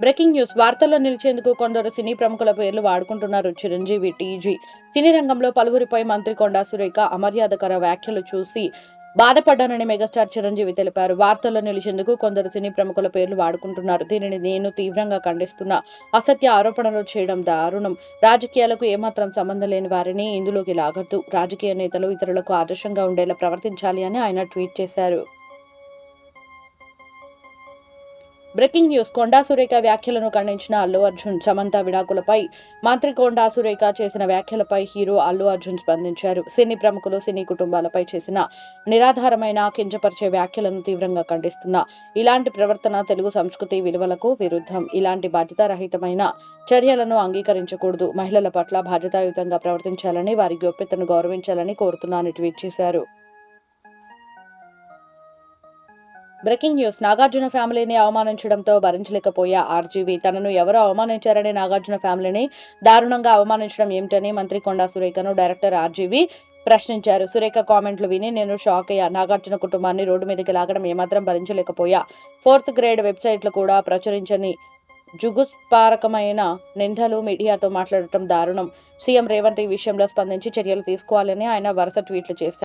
Breaking news వార్తల్లో నిలిచేందుకు కొందరు సినీ ప్రముఖుల పేర్లు వాడుకుంటున్నారు. చిరంజీవి, టీజీ. సినీ రంగంలో పలువురిపై మంత్రి కొండా సురేఖ అమర్యాదకర వ్యాఖ్యలు చూసి బాధపడ్డానని మెగాస్టార్ చిరంజీవి తెలిపారు. వార్తల్లో నిలిచేందుకు కొందరు సినీ ప్రముఖుల పేర్లు వాడుకుంటున్నారు. దీనిని నేను తీవ్రంగా ఖండిస్తున్నా. అసత్య ఆరోపణలు చేయడం దారుణం. రాజకీయాలకు ఏమాత్రం సంబంధం లేని వారిని ఇందులోకి లాగొద్దు. రాజకీయ నేతలు ఇతరులకు ఆదర్శంగా ఉండేలా ప్రవర్తించాలి అని ఆయన ట్వీట్ చేశారు. బ్రేకింగ్ న్యూస్ కొండా సురేఖ వ్యాఖ్యలను ఖండించిన అల్లు అర్జున్. సమంత విడాకులపై మంత్రి కొండా సురేఖ చేసిన వ్యాఖ్యలపై హీరో అల్లు అర్జున్ స్పందించారు. సినీ ప్రముఖులు, సినీ కుటుంబాలపై చేసిన నిరాధారమైన కించపరిచే వ్యాఖ్యలను తీవ్రంగా ఖండిస్తున్నా. ఇలాంటి ప్రవర్తన తెలుగు సంస్కృతి విలువలకు విరుద్ధం. ఇలాంటి బాధ్యతారహితమైన చర్యలను అంగీకరించకూడదు. మహిళల పట్ల బాధ్యతాయుతంగా ప్రవర్తించాలని, వారి గోప్యతను గౌరవించాలని కోరుతున్నానని ట్వీట్ చేశారు. బ్రేకింగ్ న్యూస్ నాగార్జున ఫ్యామిలీని అవమానించడంతో భరించలేకపోయా ఆర్జీవీ. తనను ఎవరు అవమానించారని నాగార్జున ఫ్యామిలీని దారుణంగా అవమానించడం ఏమిటని మంత్రి కొండా సురేఖను డైరెక్టర్ ఆర్జీవీ ప్రశ్నించారు. సురేఖ కామెంట్లు విని నేను షాక్ అయ్యా. నాగార్జున కుటుంబాన్ని రోడ్డు మీదకి లాగడం ఏమాత్రం భరించలేకపోయా. 4th గ్రేడ్ వెబ్సైట్లు కూడా ప్రచురించని జుగుప్సాకరమైన నిందలు మీడియాతో మాట్లాడటం దారుణం. సీఎం రేవంత్ ఈ విషయంలో స్పందించి చర్యలు తీసుకోవాలని ఆయన వరుస ట్వీట్లు చేశారు.